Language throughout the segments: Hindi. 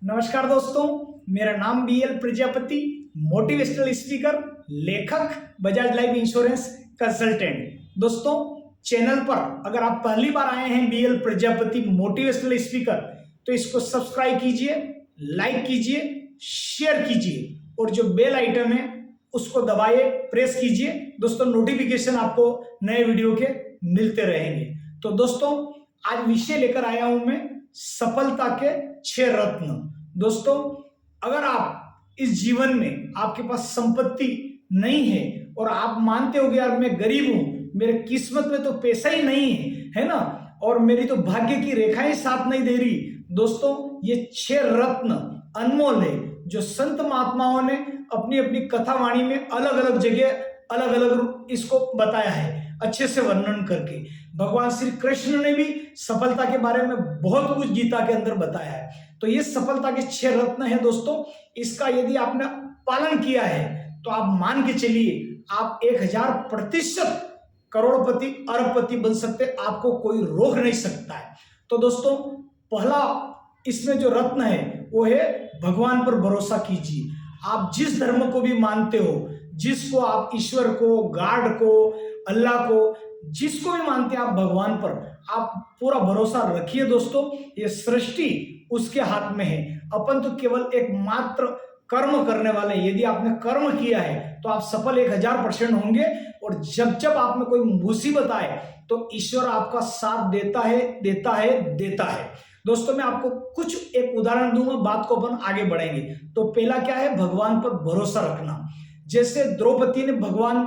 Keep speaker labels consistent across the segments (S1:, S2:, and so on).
S1: नमस्कार दोस्तों, मेरा नाम BL प्रजापति, मोटिवेशनल स्पीकर, लेखक, बजाज लाइफ इंश्योरेंस कंसल्टेंट। दोस्तों, चैनल पर अगर आप पहली बार आए हैं BL प्रजापति मोटिवेशनल स्पीकर, तो इसको सब्सक्राइब कीजिए, लाइक कीजिए, शेयर कीजिए और जो बेल आइटम है उसको दबाइए, प्रेस कीजिए। दोस्तों, नोटिफिकेशन आपको नए वीडियो के मिलते रहेंगे। तो दोस्तों, आज विषय लेकर आया हूं मैं सफलता के 6 रत्न। दोस्तों, अगर आप इस जीवन में आपके पास संपत्ति नहीं है और आप मानते हो कि यार मैं गरीब हूं, मेरे किस्मत में तो पैसा ही नहीं है ना, और मेरी तो भाग्य की रेखाएं साथ नहीं दे रही। दोस्तों, ये 6 रत्न अनमोल है जो संत महात्माओं ने अपनी अपनी कथावाणी में अलग अलग जगह अलग अलग इसको बताया है, अच्छे से वर्णन करके। भगवान श्री कृष्ण ने भी सफलता के बारे में बहुत कुछ गीता के अंदर बताया है। तो ये सफलता के 6 रत्न है दोस्तों। इसका यदि आपने पालन किया है तो आप मान के चलिए आप 1000% करोड़पति अरबपति बन सकते, आपको कोई रोक नहीं सकता है। तो दोस्तों, पहला इसमें जो रत्न है वो है भगवान पर भरोसा कीजिए। आप जिस धर्म को भी मानते हो, जिसको आप ईश्वर को, गॉड को, अल्लाह को, जिसको भी मानते हैं, आप भगवान पर आप पूरा भरोसा रखिए। दोस्तों, ये सृष्टि उसके हाथ में है, अपन तो केवल एक मात्र कर्म करने वाले हैं। यदि आपने कर्म किया है तो आप सफल 1000% होंगे। और जब जब आप में कोई मुसीबत आए तो ईश्वर आपका साथ देता है, देता है, देता है। दोस्तों, मैं आपको कुछ एक उदाहरण दूंगा, बात को अपन आगे बढ़ेंगे। तो पहला क्या है? भगवान पर भरोसा रखना। जैसे द्रौपदी ने भगवान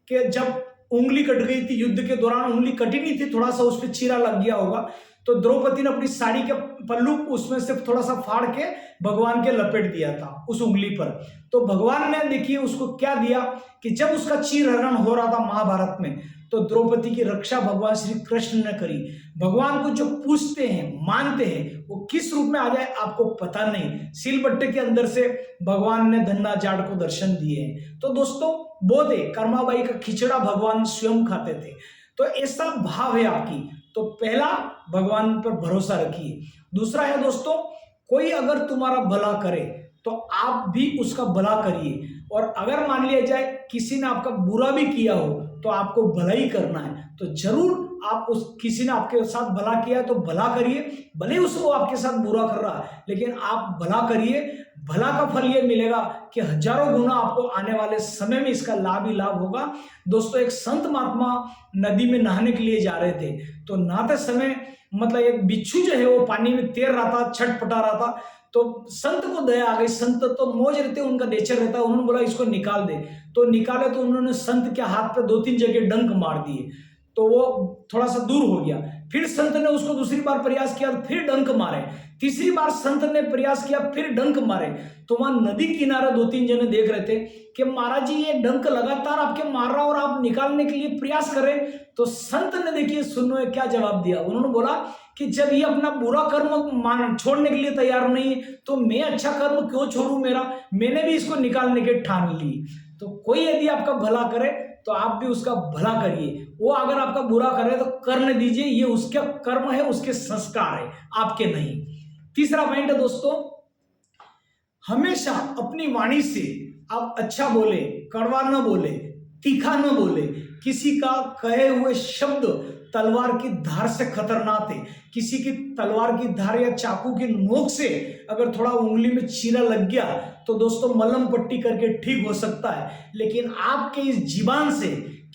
S1: के, जब उंगली कट गई थी युद्ध के दौरान, उंगली कटी नहीं थी, थोड़ा सा उस पर चीरा लग गया होगा, तो द्रौपदी ने अपनी साड़ी के पल्लू उसमें से थोड़ा सा फाड़ के भगवान के लपेट दिया था उस उंगली पर। तो भगवान ने देखिए उसको क्या दिया कि जब उसका चीरहरण हो रहा था महाभारत में, तो द्रौपदी की रक्षा भगवान श्री कृष्ण ने करी। भगवान को जो पूछते हैं, मानते हैं, वो किस रूप में आ जाए आपको पता नहीं। सिलबट्टे के अंदर से भगवान ने धन्ना जाड़ को दर्शन दिए हैं। तो दोस्तों, बोध है कर्माबाई का खिचड़ा भगवान स्वयं खाते थे। तो ऐसा भाव है आपकी। तो पहला, भगवान पर भरोसा रखिए। दूसरा है दोस्तों, कोई अगर तुम्हारा भला करे तो आप भी उसका भला करिए। और अगर मान लिया जाए किसी ने आपका बुरा भी किया हो तो आपको भला ही करना है। तो जरूर आप उस किसी ने आपके साथ भला किया तो भला करिए, भले ही उसको आपके साथ बुरा कर रहा है, लेकिन आप भला करिए। भला का फल ये मिलेगा कि हजारों गुना आपको आने वाले समय में इसका लाभ ही लाभ होगा। दोस्तों, एक संत महात्मा नदी में नहाने के लिए जा रहे थे, तो नहाते समय मतलब एक बिच्छू जो है वो पानी में तैर रहा था, छटपटा रहा था। तो संत को दया आ गई। संत तो मौज रहते, उनका नेचर रहता है, उन्होंने बोला इसको निकाल दे। तो निकाले तो उन्होंने संत के हाथ पे 2-3 जगह डंक मार दिए, तो वो थोड़ा सा दूर हो गया। फिर संत ने उसको दूसरी बार प्रयास किया, फिर डंक मारे। तीसरी बार संत ने प्रयास किया, फिर डंक मारे। तो वहां नदी किनारे 2-3 जने देख रहे थे कि महाराज जी ये डंक लगातार आपके मार रहा और आप निकालने के लिए प्रयास कर रहे। तो संत ने देखिए सुनो क्या जवाब दिया। उन्होंने बोला कि जब ये अपना बुरा कर्म छोड़ने के लिए तैयार नहीं तो मैं अच्छा कर्म क्यों छोड़ू मेरा, मैंने भी इसको निकालने के ठान ली। तो कोई यदि आपका भला करे तो आप भी उसका भला करिए। वो अगर आपका बुरा करे तो करने दीजिए, ये उसका कर्म है, उसके संस्कार है, आपके नहीं। तीसरा पॉइंट है दोस्तों, हमेशा अपनी वाणी से आप अच्छा बोले, कड़वा न बोले, तीखा न बोले। किसी का कहे हुए शब्द तलवार की धार से खतरनाक है। किसी की तलवार की धार या चाकू की नोक से अगर थोड़ा उंगली में चीरा लग गया तो दोस्तों मलहम पट्टी करके ठीक हो सकता है, लेकिन आपके इस जीवान से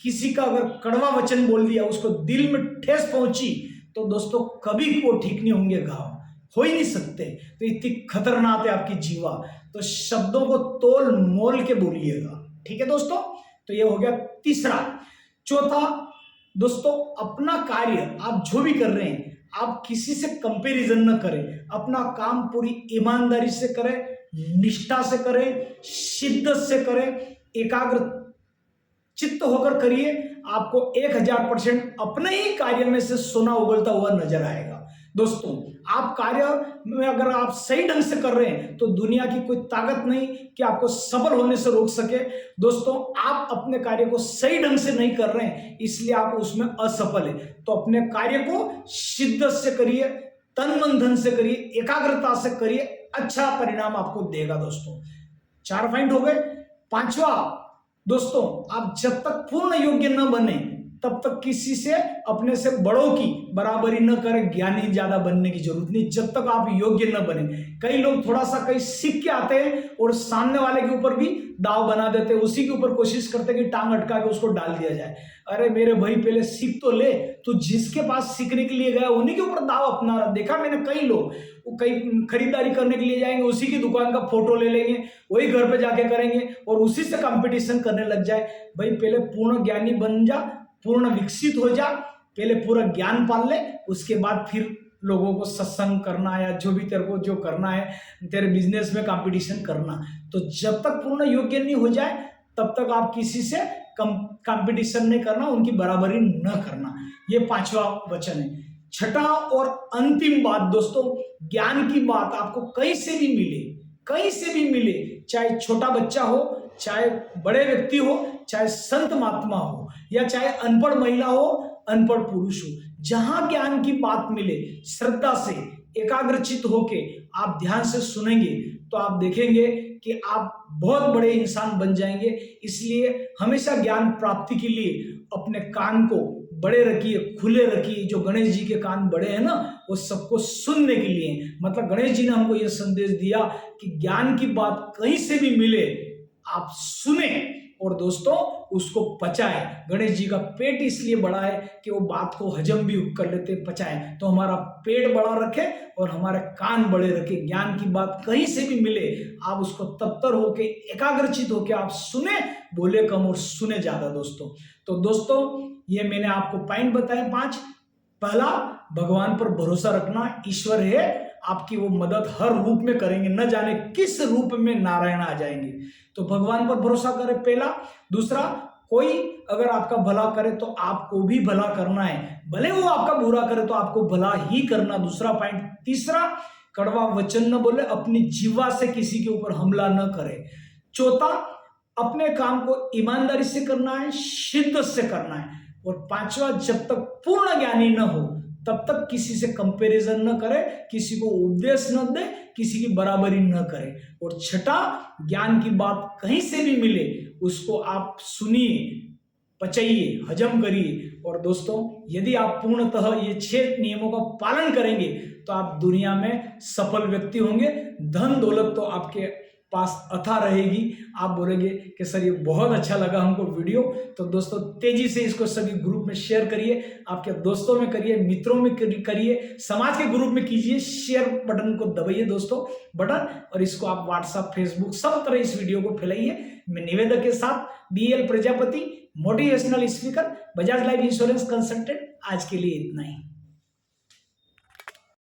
S1: किसी का अगर कड़वा वचन बोल दिया, उसको दिल में ठेस पहुंची, तो दोस्तों कभी वो ठीक नहीं होंगे, घाव हो ही नहीं सकते। तो इतनी खतरनाक है आपकी जीवा। तो शब्दों को तोल मोल के बोलिएगा, ठीक है दोस्तों। तो ये हो गया तीसरा। चौथा दोस्तों, अपना कार्य आप जो भी कर रहे हैं आप किसी से कंपैरिजन न करें। अपना काम पूरी ईमानदारी से करें, निष्ठा से करें, शिद्दत से करें, एकाग्र चित्त होकर करिए। आपको 1000% अपने ही कार्य में से सोना उगलता हुआ नजर आएगा। दोस्तों, आप कार्य में अगर आप सही ढंग से कर रहे हैं तो दुनिया की कोई ताकत नहीं कि आपको सफल होने से रोक सके। दोस्तों, आप अपने कार्य को सही ढंग से नहीं कर रहे हैं, इसलिए आप उसमें असफल है। तो अपने कार्य को शिद्दत से करिए, तन मन धन से करिए, एकाग्रता से करिए, अच्छा परिणाम आपको देगा दोस्तों। 4 पॉइंट हो गए। 5वां दोस्तों, आप जब तक पूर्ण योग्य न बने तब तक किसी से अपने से बड़ों की बराबरी न करें। ज्ञानी ज्यादा बनने की जरूरत नहीं जब तक आप योग्य न बने। कई लोग थोड़ा सा कहीं सीख के आते हैं और सामने वाले के ऊपर भी दाव बना देते हैं, उसी के ऊपर कोशिश करते हैं कि टांग अटका के उसको डाल दिया जाए। अरे मेरे भाई पहले सीख तो ले, तू जिसके पास सीखने के लिए गया उन्हीं के ऊपर दाव अपना रहा। देखा मैंने कई लोग वो कहीं खरीदारी करने के लिए जाएंगे, उसी की दुकान का फोटो ले लेंगे, वही घर पे जाके करेंगे और उसी से कंपटीशन करने लग जाए। भाई पहले पूर्ण ज्ञानी बन जा, पूर्ण विकसित हो जा, पहले पूरा ज्ञान पाल ले, उसके बाद फिर लोगों को सत्संग करना या जो भी तेरे को जो करना है, तेरे बिजनेस में कंपटीशन करना। तो जब तक पूर्ण योग्य नहीं हो जाए तब तक आप किसी से कंपटीशन नहीं करना, उनकी बराबरी न करना। ये 5वां वचन है। 6ठा और अंतिम बात दोस्तों, ज्ञान की बात आपको कहीं से भी मिले, कहीं से भी मिले, चाहे छोटा बच्चा हो, चाहे बड़े व्यक्ति हो, चाहे संत महात्मा हो, या चाहे अनपढ़ महिला हो, अनपढ़ पुरुष हो, जहां ज्ञान की बात मिले, श्रद्धा से एकाग्रचित होके आप ध्यान से सुनेंगे तो आप देखेंगे कि आप बहुत बड़े इंसान बन जाएंगे। इसलिए हमेशा ज्ञान प्राप्ति के लिए अपने कान को बड़े रखिए, खुले रखिए। जो गणेश जी के कान बड़े हैं ना, वो सबको सुनने के लिए। मतलब गणेश जी ने हमको यह संदेश दिया कि ज्ञान की बात कहीं से भी मिले आप सुने और दोस्तों उसको पचाएं। गणेश जी का पेट इसलिए बड़ा है कि वो बात को हजम भी कर लेते, पचाएं। तो हमारा पेट बड़ा रखे और हमारे कान बड़े रखे। ज्ञान की बात कहीं से भी मिले आप उसको तत्पर होके, एकाग्रचित होके आप सुने, बोले कम और सुने ज्यादा दोस्तों। तो दोस्तों ये मैंने आपको पॉइंट बताए 5। पहला, भगवान पर भरोसा रखना। ईश्वर है, आपकी वो मदद हर रूप में करेंगे, न जाने किस रूप में नारायण आ जाएंगे। तो भगवान पर भरोसा करें, पहला। दूसरा, कोई अगर आपका भला करे तो आपको भी भला करना है, भले वो आपका बुरा करे तो आपको भला ही करना, दूसरा पॉइंट। तीसरा, कड़वा वचन न बोले, अपनी जीवा से किसी के ऊपर हमला न करे। चौथा, अपने काम को ईमानदारी से करना है, शिद्दत से करना है। और 5वां, जब तक पूर्ण ज्ञानी न हो तब तक किसी से कंपैरिजन न करे, किसी को उपदेश न दे, किसी की बराबरी न करे। और 6ठा, ज्ञान की बात कहीं से भी मिले उसको आप सुनिए, पचाइए, हजम करिए। और दोस्तों यदि आप पूर्णतः ये 6 नियमों का पालन करेंगे तो आप दुनिया में सफल व्यक्ति होंगे। धन दौलत तो आपके पास अथा रहेगी। आप बोलेंगे कि सर ये बहुत अच्छा लगा हमको वीडियो। तो दोस्तों तेजी से इसको सभी ग्रुप में शेयर करिए, आपके दोस्तों में करिए, मित्रों में करिए, समाज के ग्रुप में कीजिए, शेयर बटन को दबाइए दोस्तों बटन, और इसको आप व्हाट्सएप, फेसबुक सब तरह इस वीडियो को फैलाइए। मैं निवेदक के साथ BL Prajapati, motivational speaker, Bajaj life insurance consultant. आज के लिए इतना ही।